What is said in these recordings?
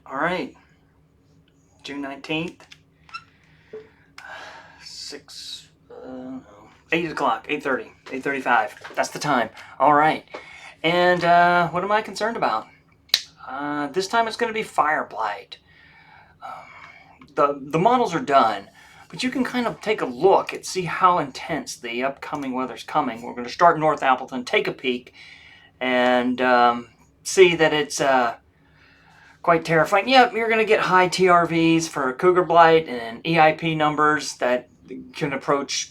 All right, June 19th, 8 o'clock, 8:30, 8:35. That's the time. All right. And what am I concerned about? This time it's going to be fire blight. The models are done, but you can kind of take a look and see how intense the upcoming weather's coming. We're going to start North Appleton, take a peek, and see that it's quite terrifying. Yep, you're going to get high TRVs for cougar blight and EIP numbers that can approach,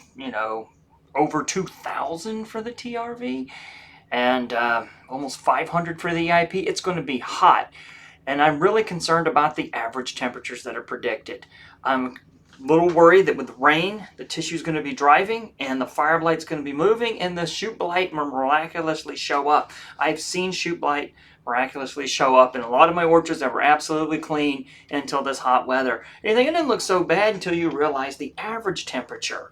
over 2,000 for the TRV and almost 500 for the EIP. It's going to be hot. And I'm really concerned about the average temperatures that are predicted. I'm a little worried that with rain, the tissue is going to be driving and the fire blight's going to be moving and the shoot blight will miraculously show up. I've seen shoot blight miraculously show up in a lot of my orchards that were absolutely clean until this hot weather. And you think it didn't look so bad until you realize the average temperature.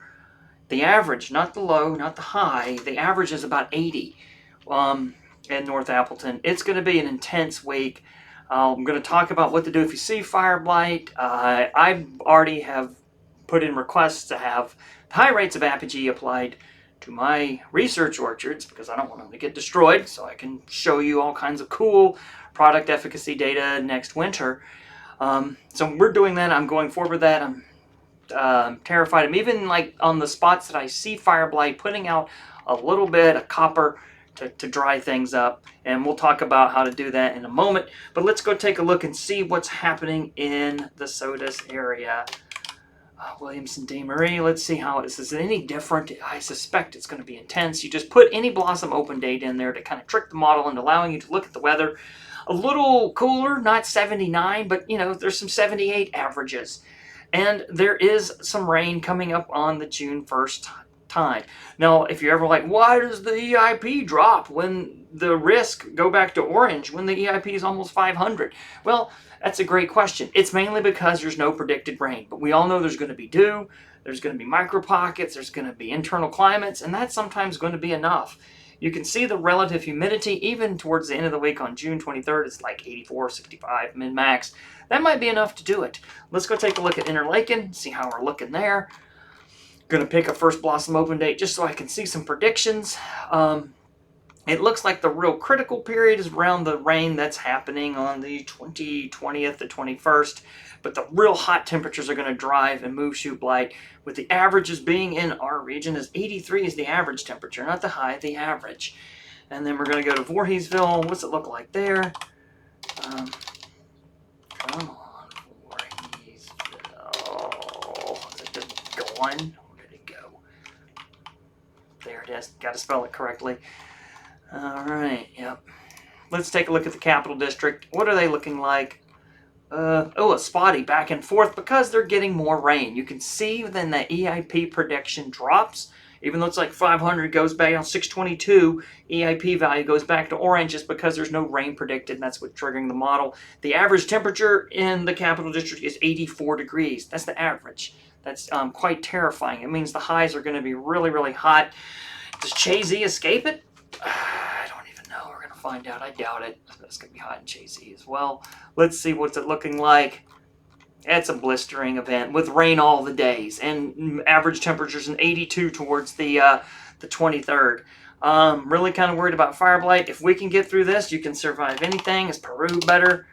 The average, not the low, not the high, the average is about 80 in North Appleton. It's going to be an intense week. I'm going to talk about what to do if you see fire blight. I already have put in requests to have high rates of apogee applied to my research orchards because I don't want them to get destroyed, so I can show you all kinds of cool product efficacy data next winter. So we're doing that. I'm going forward with that. I'm terrified. I'm even like on the spots that I see fire blight, putting out a little bit of copper to dry things up, and we'll talk about how to do that in a moment. But let's go take a look and see what's happening in the SOTUS area. Williamson Day Marie, let's see how is it any different. I suspect it's going to be intense. You just put any blossom open date in there to kind of trick the model into allowing you to look at the weather. A little cooler, not 79, but there's some 78 averages. And there is some rain coming up on the June 1st time. Now, if you're ever like, why does the EIP drop when the risk go back to orange when the EIP is almost 500? Well, that's a great question. It's mainly because there's no predicted rain, but we all know there's going to be dew, there's going to be micro pockets, there's going to be internal climates, and that's sometimes going to be enough. You can see the relative humidity even towards the end of the week on June 23rd. It's like 84, 65 min-max. That might be enough to do it. Let's go take a look at Interlaken, see how we're looking there. Going to pick a first blossom open date just so I can see some predictions. It looks like the real critical period is around the rain that's happening on the 20th to 21st. But the real hot temperatures are going to drive and move shoot blight, with the averages being in our region is 83 is the average temperature, not the high, the average. And then we're going to go to Voorheesville. What's it look like there? Come on, Voorheesville. Is it just going? Where did it go? There it is. Got to spell it correctly. All right, yep. Let's take a look at the Capital District. What are they looking like? A spotty back and forth because they're getting more rain. You can see then the EIP prediction drops. Even though it's like 500 goes back on 622, EIP value goes back to orange just because there's no rain predicted, and that's what's triggering the model. The average temperature in the Capital District is 84 degrees. That's the average. That's quite terrifying. It means the highs are going to be really, really hot. Does Chazy escape it? I don't even know. We're going to find out. I doubt it. It's going to be hot in Chazy as well. Let's see what's it looking like. It's a blistering event with rain all the days and average temperatures in 82 towards the 23rd. Really kind of worried about fire blight. If we can get through this, you can survive anything. Is Peru better?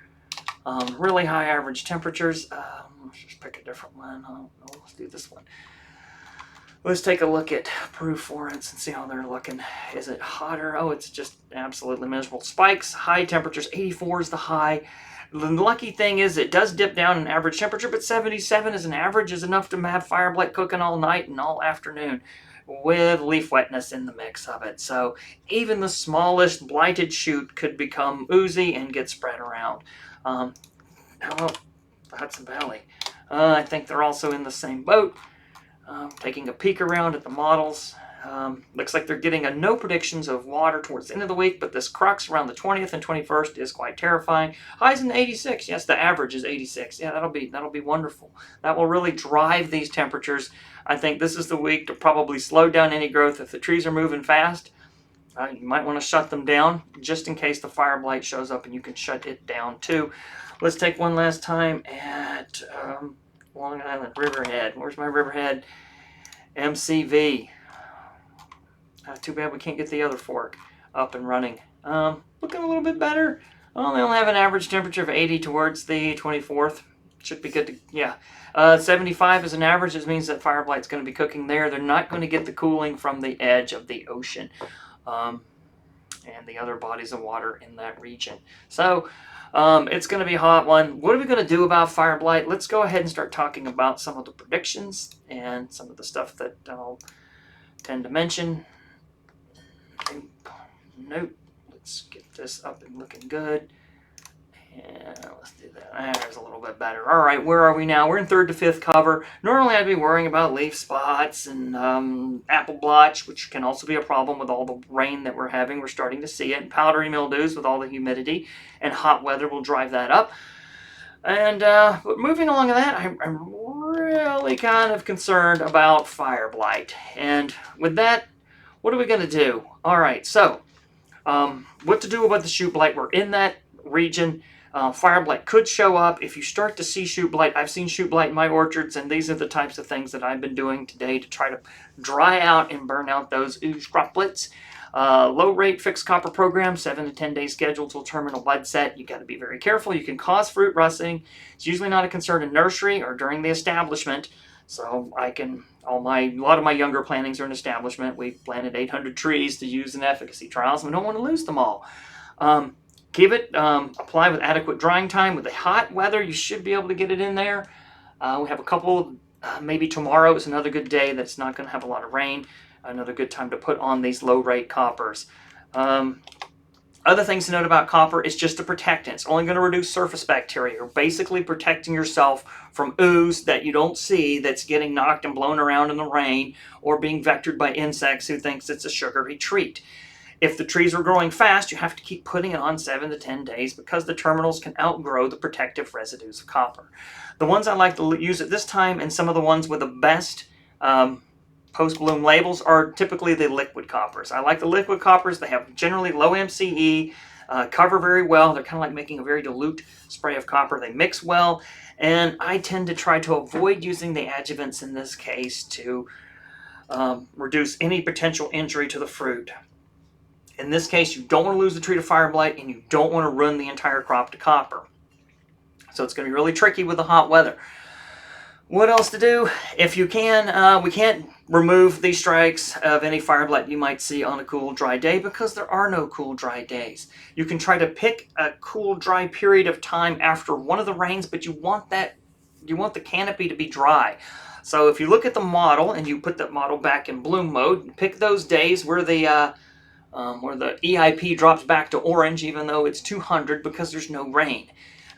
Really high average temperatures. Let's just pick a different one. Let's do this one. Let's take a look at Peru Florence and see how they're looking. Is it hotter? Oh, it's just absolutely miserable. Spikes, high temperatures, 84 is the high. The lucky thing is it does dip down in average temperature, but 77 as an average is enough to have fire blight cooking all night and all afternoon with leaf wetness in the mix of it. So even the smallest blighted shoot could become oozy and get spread around. How about Hudson Valley? I think they're also in the same boat. Taking a peek around at the models. Looks like they're getting a no predictions of water towards the end of the week, but this crux around the 20th and 21st is quite terrifying. Highs in 86. Yes, the average is 86. Yeah, that'll be wonderful. That will really drive these temperatures. I think this is the week to probably slow down any growth if the trees are moving fast. You might want to shut them down just in case the fire blight shows up, and you can shut it down too. Let's take one last time at Long Island Riverhead. Where's my Riverhead? MCV. Too bad we can't get the other fork up and running. Looking a little bit better. Well, they only have an average temperature of 80 towards the 24th. Should be good to, yeah. 75 is an average. This means that fire blight's going to be cooking there. They're not going to get the cooling from the edge of the ocean and the other bodies of water in that region. So it's going to be a hot one. What are we going to do about fire blight? Let's go ahead and start talking about some of the predictions and some of the stuff that I'll tend to mention. Nope. Let's get this up and looking good. And let's do that. There's a little bit better. All right, where are we now? We're in 3rd to 5th cover. Normally I'd be worrying about leaf spots and apple blotch, which can also be a problem with all the rain that we're having. We're starting to see it. And powdery mildews with all the humidity, and hot weather will drive that up. And but moving along to that, I'm really kind of concerned about fire blight. And with that, what are we going to do? All right, so what to do about the shoot blight? We're in that region. Fire blight could show up. If you start to see shoot blight, I've seen shoot blight in my orchards, and these are the types of things that I've been doing today to try to dry out and burn out those ooze droplets. Low rate fixed copper program, 7 to 10 day schedule till terminal bud set. You got to be very careful. You can cause fruit rusting. It's usually not a concern in nursery or during the establishment. So I can, a lot of my younger plantings are in establishment. We've planted 800 trees to use in efficacy trials, and we don't want to lose them all. Give it, apply with adequate drying time. With the hot weather, you should be able to get it in there. We have a couple, maybe tomorrow is another good day that's not going to have a lot of rain. Another good time to put on these low rate coppers. Other things to note about copper is just a protectant. It's only going to reduce surface bacteria. You're basically protecting yourself from ooze that you don't see that's getting knocked and blown around in the rain, or being vectored by insects who thinks it's a sugary treat. If the trees are growing fast, you have to keep putting it on 7 to 10 days because the terminals can outgrow the protective residues of copper. The ones I like to use at this time, and some of the ones with the best post-bloom labels, are typically the liquid coppers. I like the liquid coppers. They have generally low MCE, cover very well. They're kind of like making a very dilute spray of copper. They mix well, and I tend to try to avoid using the adjuvants in this case to reduce any potential injury to the fruit. In this case, you don't want to lose the tree to fire blight, and you don't want to run the entire crop to copper. So it's going to be really tricky with the hot weather. What else to do? If you can, we can't remove these strikes of any fire blight you might see on a cool, dry day because there are no cool, dry days. You can try to pick a cool, dry period of time after one of the rains, but you want the canopy to be dry. So if you look at the model and you put that model back in bloom mode, pick those days where the EIP drops back to orange even though it's 200 because there's no rain.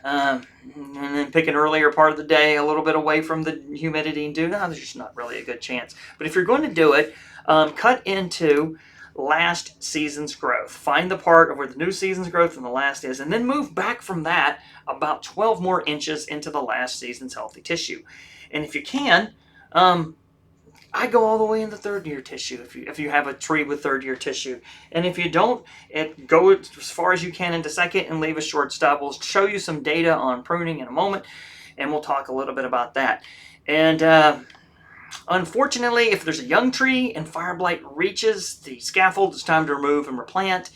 And then pick an earlier part of the day, a little bit away from the humidity and dew. No, there's just not really a good chance. But if you're going to do it, cut into last season's growth. Find the part of where the new season's growth and the last is, and then move back from that about 12 more inches into the last season's healthy tissue. And if you can, I go all the way into 3rd year tissue if you have a tree with 3rd year tissue. And if you don't, go as far as you can into 2nd and leave a short stub. We'll show you some data on pruning in a moment, and we'll talk a little bit about that. And unfortunately, if there's a young tree and fire blight reaches the scaffold, it's time to remove and replant.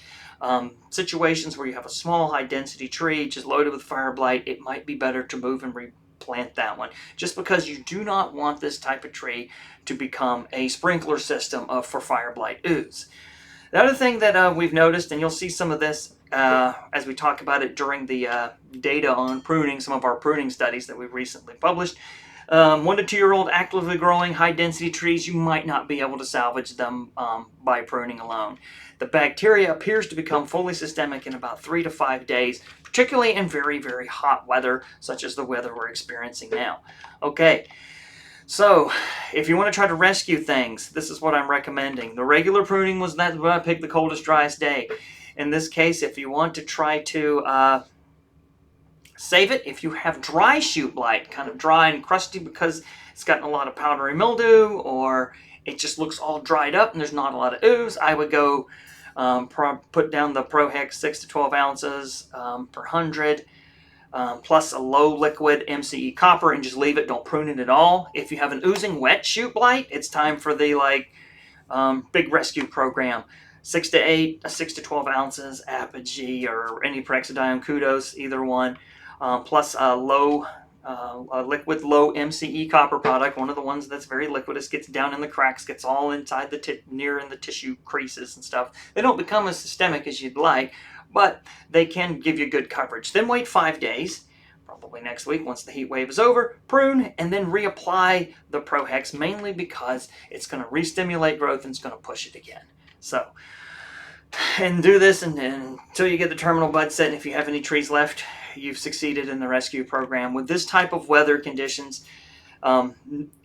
Situations where you have a small high density tree just loaded with fire blight, it might be better to move and replant that one, just because you do not want this type of tree to become a sprinkler system for fire blight ooze. The other thing that we've noticed, and you'll see some of this as we talk about it during the data on pruning, some of our pruning studies that we've recently published, 1 to 2 year old actively growing high density trees, you might not be able to salvage them by pruning alone. The bacteria appears to become fully systemic in about 3 to 5 days, particularly in very, very hot weather, such as the weather we're experiencing now. Okay, so if you want to try to rescue things, this is what I'm recommending. The regular pruning was that I picked the coldest, driest day. In this case, if you want to try to save it, if you have dry shoot blight, kind of dry and crusty because it's gotten a lot of powdery mildew, or it just looks all dried up and there's not a lot of ooze, I would go Put down the ProHex 6 to 12 ounces per 100. Plus a low liquid MCE copper, and just leave it. Don't prune it at all. If you have an oozing wet shoot blight, it's time for the big rescue program. 6 to 8, 6 to 12 ounces, Apogee or any Prexadione, Kudos, either one. Plus a liquid low MCE copper product, one of the ones that's very liquidous, gets down in the cracks, gets all inside the near in the tissue creases and stuff. They don't become as systemic as you'd like, but they can give you good coverage. Then wait 5 days, probably next week once the heat wave is over, prune, and then reapply the ProHex, mainly because it's going to re-stimulate growth and it's going to push it again. So, and do this until you get the terminal bud set. And if you have any trees left, you've succeeded in the rescue program. With this type of weather conditions,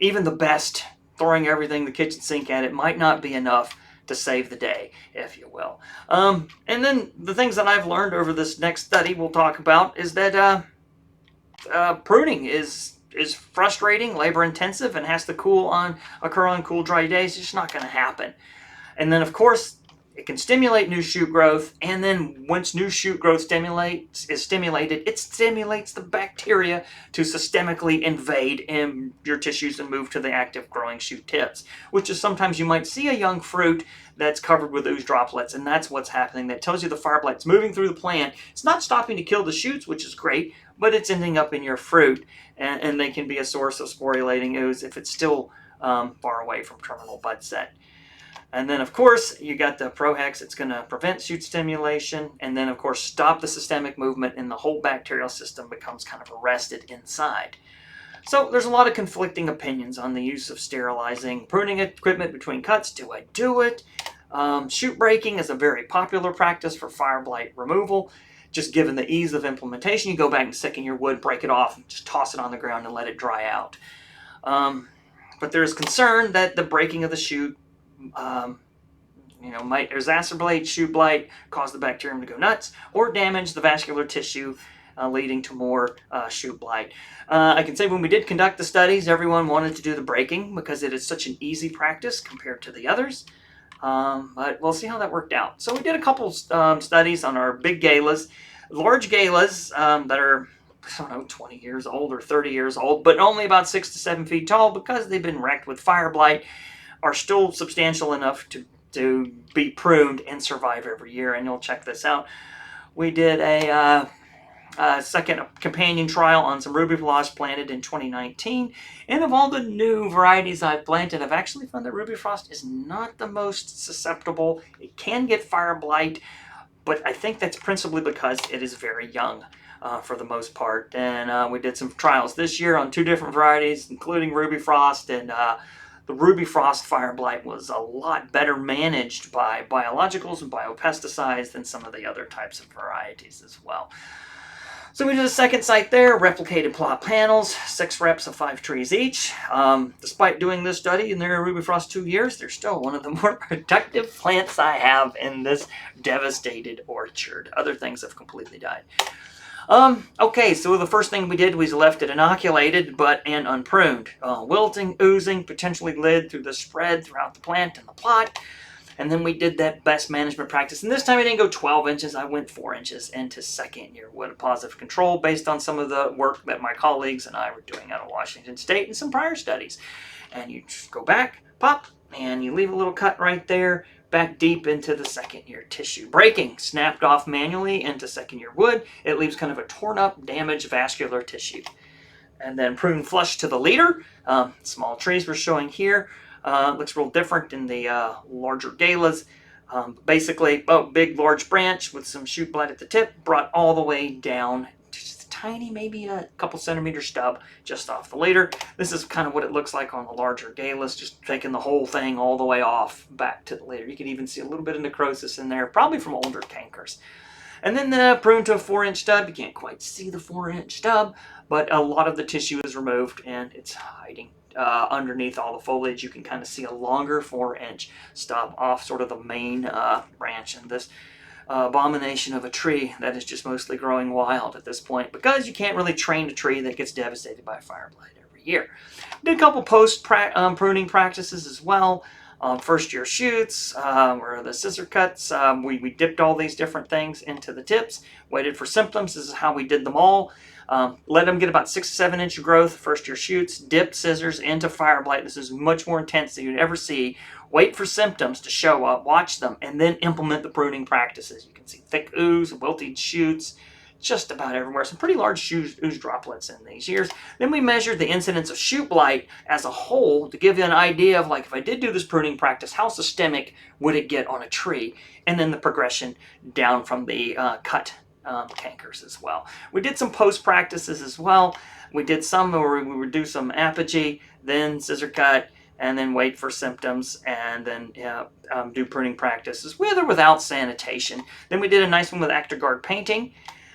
even the best, throwing everything the kitchen sink at it, might not be enough to save the day, if you will. And then the things that I've learned over this next study we'll talk about is that pruning is frustrating, labor intensive, and has to occur on cool, dry days. It's just not going to happen. And then, of course, it can stimulate new shoot growth, and then once new shoot growth is stimulated, it stimulates the bacteria to systemically invade in your tissues and move to the active growing shoot tips, which is sometimes you might see a young fruit that's covered with ooze droplets, and that's what's happening. That tells you the fire blight's moving through the plant. It's not stopping to kill the shoots, which is great, but it's ending up in your fruit, and they can be a source of sporulating ooze if it's still far away from terminal bud set. And then, of course, you got the ProHex. It's going to prevent shoot stimulation and then, of course, stop the systemic movement, and the whole bacterial system becomes kind of arrested inside. So there's a lot of conflicting opinions on the use of sterilizing pruning equipment between cuts. Do I do it? Shoot breaking is a very popular practice for fire blight removal. Just given the ease of implementation, you go back and second your wood, break it off, and just toss it on the ground and let it dry out. But there's concern that the breaking of the shoot might exacerbate shoot blight, cause the bacterium to go nuts, or damage the vascular tissue, leading to more shoot blight. I can say when we did conduct the studies, everyone wanted to do the breaking because it is such an easy practice compared to the others. But we'll see how that worked out. So we did a couple studies on our big galas, large galas that are 20 years old or 30 years old, but only about 6 to 7 feet tall because they've been wrecked with fire blight, are still substantial enough to be pruned and survive every year. And you'll check this out. We did a second companion trial on some ruby frost planted in 2019. And of all the new varieties I've planted, I've actually found that ruby frost is not the most susceptible. It can get fire blight, but I think that's principally because it is very young. For the most part. And we did some trials this year on 2 different varieties, including ruby frost, and the ruby frost fire blight was a lot better managed by biologicals and biopesticides than some of the other types of varieties as well. So we did a second site there, replicated plot panels, 6 reps of 5 trees each. Despite doing this study in their ruby frost 2 years, they're still one of the more productive plants I have in this devastated orchard. Other things have completely died. Okay, so the first thing we did was left it inoculated and unpruned. Wilting, oozing, potentially led through the spread throughout the plant and the plot. And then we did that best management practice. And this time I didn't go 12 inches, I went 4 inches into second year wood positive control based on some of the work that my colleagues and I were doing out of Washington State and some prior studies. And you just go back, pop, and you leave a little cut right there, back deep into the second year tissue. Breaking, snapped off manually into second year wood. It leaves kind of a torn up, damaged vascular tissue. And then prune flush to the leader. Small trees we're showing here. Looks real different in the larger galas. Basically, big large branch with some shoot blight at the tip, brought all the way down, just a tiny, maybe a couple centimeter stub just off the leader. This is kind of what it looks like on the larger galas, just taking the whole thing all the way off back to the leader. You can even see a little bit of necrosis in there, probably from older cankers. And then the prune to a 4-inch stub. You can't quite see the 4-inch stub, but a lot of the tissue is removed and it's hiding underneath all the foliage. You can kind of see a longer 4-inch stub off sort of the main branch in this abomination of a tree that is just mostly growing wild at this point because you can't really train a tree that gets devastated by fire blight every year. Did a couple post pruning practices as well. first year shoots, or the scissor cuts. We dipped all these different things into the tips, waited for symptoms. This is how we did them all. Let them get about 6 to 7 inch of growth, first year shoots, dipped scissors into fire blight. This is much more intense than you'd ever see. Wait for symptoms to show up, watch them, and then implement the pruning practices. You can see thick ooze, wilted shoots, just about everywhere. Some pretty large ooze droplets in these years. Then we measured the incidence of shoot blight as a whole to give you an idea of, like, if I did do this pruning practice, how systemic would it get on a tree? And then the progression down from the cut cankers as well. We did some post practices as well. We did some where we would do some apogee, then scissor cut, and then wait for symptoms, and then do pruning practices with or without sanitation. Then we did a nice one with ActiGuard painting.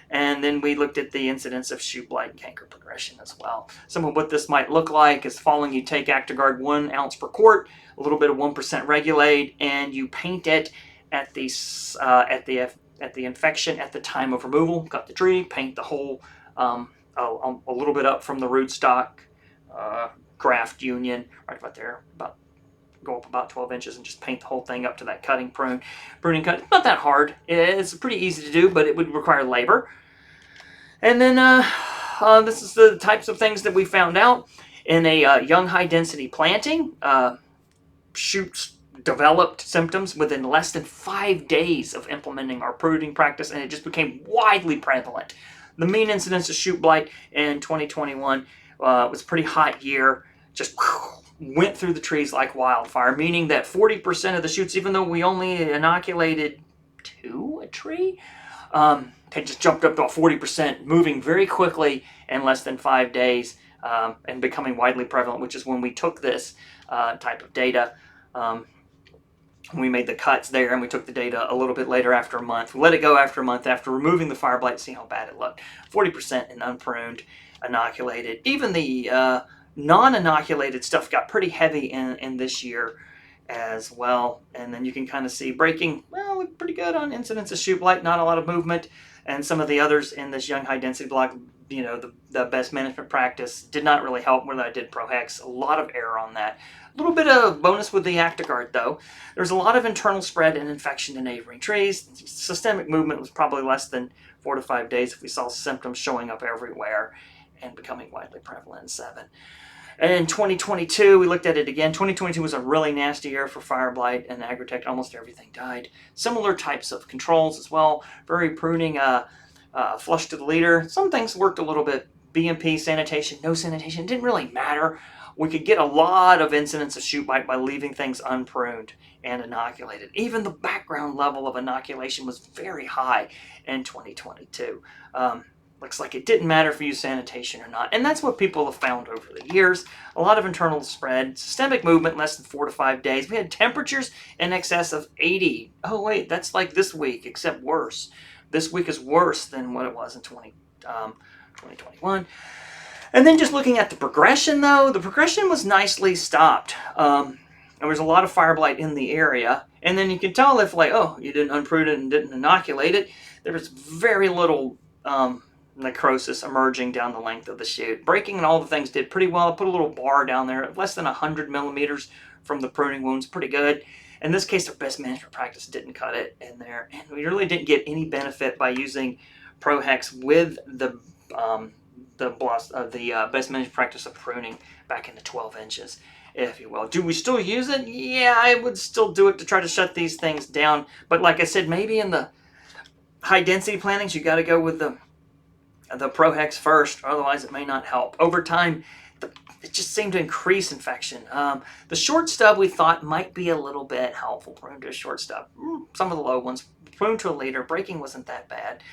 And then we looked at the incidence of shoot blight and canker progression as well. Some of what this might look like is following: you take ActiGuard 1 ounce per quart, a little bit of 1% Regulate, and you paint it at the infection at the time of removal. Cut the tree, paint the whole a little bit up from the rootstock, graft union, right about there, go up about 12 inches and just paint the whole thing up to that pruning cut. It's not that hard. It's pretty easy to do, but it would require labor. And then this is the types of things that we found out in a young high density planting. Shoots developed symptoms within less than 5 days of implementing our pruning practice, and it just became widely prevalent. The mean incidence of shoot blight in 2021 was a pretty hot year. Just went through the trees like wildfire, meaning that 40% of the shoots, even though we only inoculated 2 a tree, had just jumped up to 40%, moving very quickly in less than 5 days, and becoming widely prevalent, which is when we took this type of data. We made the cuts there, and we took the data a little bit later after a month. We let it go after a month after removing the fire blight, see how bad it looked. 40% in unpruned, inoculated. Even the non-inoculated stuff got pretty heavy in this year as well. And then you can kind of see breaking, well, looked pretty good on incidence of shoot blight, not a lot of movement. And some of the others in this young high density block, you know, the best management practice did not really help when I did ProHex. A lot of error on that. A little bit of bonus with the ActiGuard though. There's a lot of internal spread and infection to neighboring trees. Systemic movement was probably less than 4 to 5 days if we saw symptoms showing up everywhere and becoming widely prevalent in 7. And in 2022, we looked at it again. 2022 was a really nasty year for fire blight and Agritech. Almost everything died. Similar types of controls as well. Very pruning, flush to the leader. Some things worked a little bit. BMP, sanitation, no sanitation. It didn't really matter. We could get a lot of incidents of shoot blight by leaving things unpruned and inoculated. Even the background level of inoculation was very high in 2022. Looks like it didn't matter if you use sanitation or not. And that's what people have found over the years. A lot of internal spread, systemic movement less than 4 to 5 days. We had temperatures in excess of 80. Oh wait, that's like this week, except worse. This week is worse than what it was in 2021. And then just looking at the progression though, the progression was nicely stopped. There was a lot of fire blight in the area. And then you can tell if, like, oh, you didn't unprune it and didn't inoculate it. There was very little necrosis emerging down the length of the shoot. Breaking and all the things did pretty well. I put a little bar down there, less than 100 millimeters from the pruning wounds, pretty good. In this case, our best management practice didn't cut it in there, and we really didn't get any benefit by using ProHex with the best management practice of pruning back into 12 inches, if you will. Do we still use it? Yeah, I would still do it to try to shut these things down. But like I said, maybe in the high density plantings, you got to go with the ProHex first, otherwise it may not help. Over time, it just seemed to increase infection. The short stub we thought might be a little bit helpful. Prune to a short stub. Some of the low ones. Prune to a leader. Breaking wasn't that bad.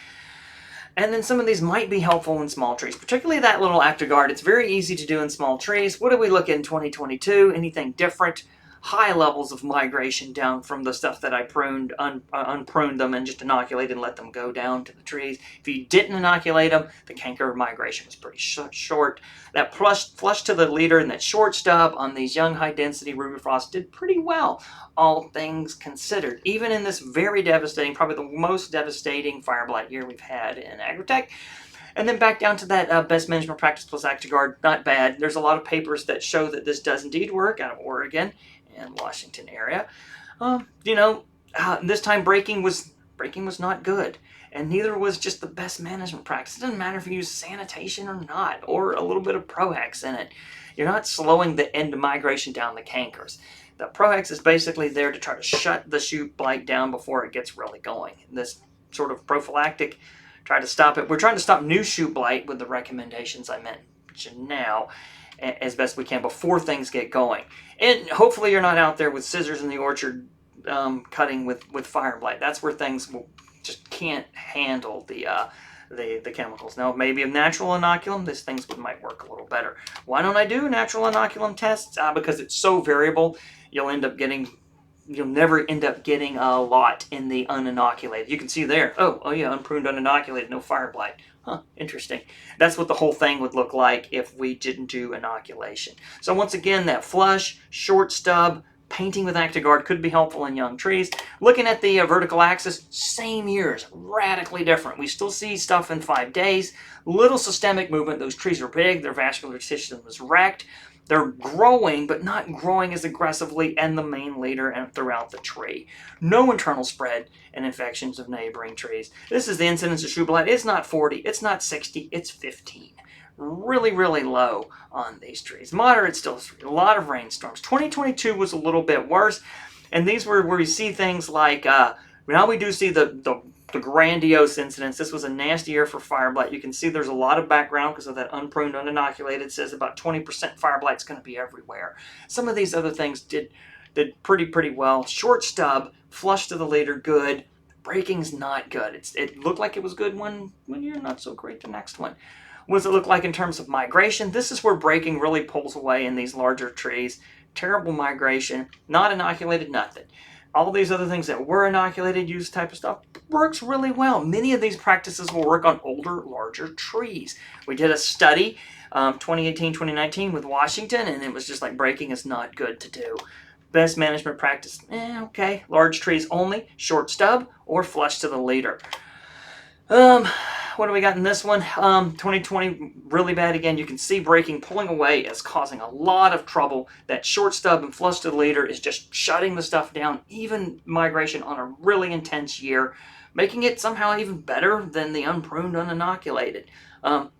And then some of these might be helpful in small trees, particularly that little ActiGuard. It's very easy to do in small trees. What did we look at in 2022? Anything different? High levels of migration down from the stuff that I pruned, unpruned them and just inoculated and let them go down to the trees. If you didn't inoculate them, the canker migration was pretty short. That flush to the leader and that short stub on these young high density ruby frost did pretty well, all things considered. Even in this very devastating, probably the most devastating fire blight year we've had in Agritech. And then back down to that best management practice plus ActiGuard, not bad. There's a lot of papers that show that this does indeed work out of Oregon and Washington area. This time breaking was not good, and neither was just the best management practice. It doesn't matter if you use sanitation or not, or a little bit of Prohex in it. You're not slowing the end of migration down the cankers. The Prohex is basically there to try to shut the shoot blight down before it gets really going. This sort of prophylactic, try to stop it. We're trying to stop new shoot blight with the recommendations I mentioned now as best we can before things get going. And hopefully you're not out there with scissors in the orchard cutting with fire blight. That's where things just can't handle the chemicals. Now, maybe a natural inoculum, these things might work a little better. Why don't I do natural inoculum tests? Because it's so variable. You'll never end up getting a lot in the uninoculated. You can see there, oh yeah, unpruned, uninoculated, no fire blight. Huh, interesting. That's what the whole thing would look like if we didn't do inoculation. So once again, that flush, short stub, painting with Actigard could be helpful in young trees. Looking at the vertical axis, same years, radically different. We still see stuff in 5 days, little systemic movement. Those trees are big, their vascular tissue was wrecked. They're growing, but not growing as aggressively and the main leader and throughout the tree. No internal spread and infections of neighboring trees. This is the incidence of shoot blight. It's not 40, it's not 60, it's 15. Really, really low on these trees. Moderate still, a lot of rainstorms. 2022 was a little bit worse, and these were where we see things like, now we do see the grandiose incidents. This was a nasty year for fire blight. You can see there's a lot of background because of that unpruned, uninoculated. It says about 20% fire blight's going to be everywhere. Some of these other things did pretty well. Short stub, flush to the leader, good. Breaking's not good. It looked like it was good one year, not so great the next one. What does it look like in terms of migration? This is where breaking really pulls away in these larger trees. Terrible migration, not inoculated, nothing. All these other things that were inoculated, use type of stuff, works really well. Many of these practices will work on older, larger trees. We did a study, 2018, 2019 with Washington, and it was just like breaking is not good to do. Best management practice, okay. Large trees only, short stub, or flush to the leader. What do we got in this one? 2020, really bad again. You can see breaking pulling away is causing a lot of trouble. That short stub and flush to the leader is just shutting the stuff down. Even migration on a really intense year, making it somehow even better than the unpruned, uninoculated.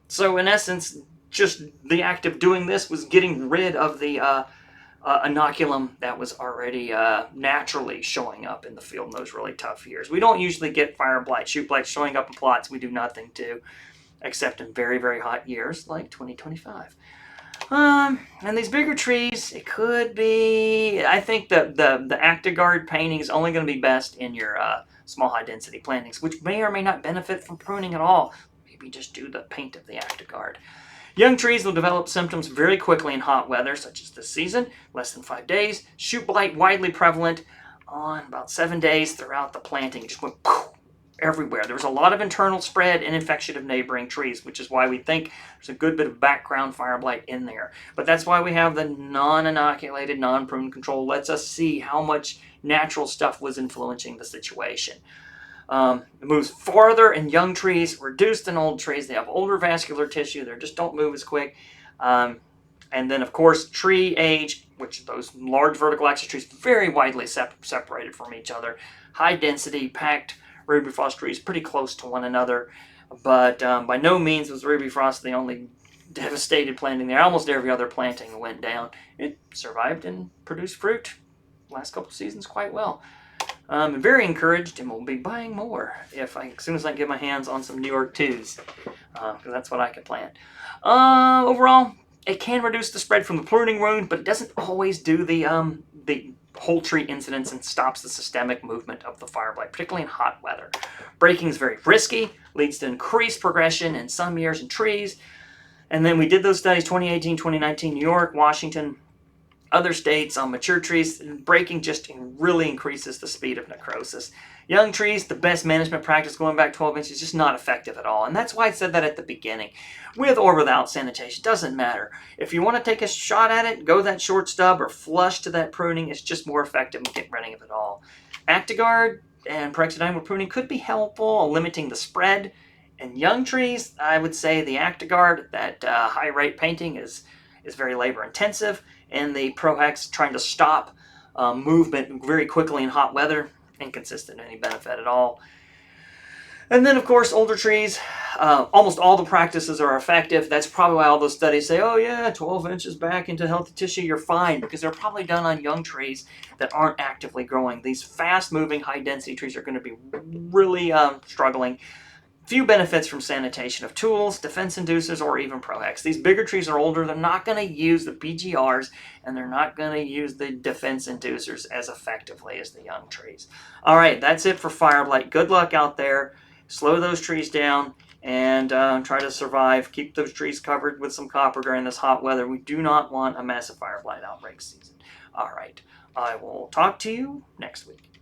So in essence, just the act of doing this was getting rid of the inoculum that was already naturally showing up in the field in those really tough years. We don't usually get fire blight, shoot blight showing up in plots we do nothing to, except in very, very hot years like 2025. And these bigger trees, it could be, I think the Actigard painting is only going to be best in your small high density plantings, which may or may not benefit from pruning at all. Maybe just do the paint of the Actigard. Young trees will develop symptoms very quickly in hot weather, such as this season, less than 5 days. Shoot blight widely prevalent on about 7 days throughout the planting. It just went poof, everywhere. There was a lot of internal spread and infection of neighboring trees, which is why we think there's a good bit of background fire blight in there. But that's why we have the non-inoculated, non-pruned control. Lets us see how much natural stuff was influencing the situation. It moves farther in young trees, reduced in old trees. They have older vascular tissue. They just don't move as quick. And then, of course, tree age, which those large vertical axis trees, very widely separated from each other. High density, packed ruby frost trees, pretty close to one another. But by no means was ruby frost the only devastated planting there. Almost every other planting went down. It survived and produced fruit last couple seasons quite well. I'm very encouraged and will be buying more as soon as I get my hands on some New York 2s, because that's what I can plant. Overall, it can reduce the spread from the pruning wound, but it doesn't always do the whole tree incidence and stops the systemic movement of the fire blight, particularly in hot weather. Breaking is very risky, leads to increased progression in some years in trees. And then we did those studies, 2018, 2019, New York, Washington, other states on mature trees. Breaking just really increases the speed of necrosis. Young trees, the best management practice going back 12 inches, just not effective at all. And that's why I said that at the beginning. With or without sanitation, doesn't matter. If you want to take a shot at it, go that short stub or flush to that pruning. It's just more effective in getting rid of it all. Actigard and peroxidine with pruning could be helpful in limiting the spread. In young trees, I would say the Actigard, that high rate painting is very labor intensive, and the Prohex trying to stop movement very quickly in hot weather. Inconsistent any benefit at all. And then, of course, older trees, almost all the practices are effective. That's probably why all those studies say, oh yeah, 12 inches back into healthy tissue, you're fine, because they're probably done on young trees that aren't actively growing. These fast-moving, high-density trees are going to be really struggling. Few benefits from sanitation of tools, defense inducers, or even Prohex. These bigger trees are older. They're not going to use the PGRs, and they're not going to use the defense inducers as effectively as the young trees. All right, that's it for fire blight. Good luck out there. Slow those trees down and try to survive. Keep those trees covered with some copper during this hot weather. We do not want a massive fire blight outbreak season. All right, I will talk to you next week.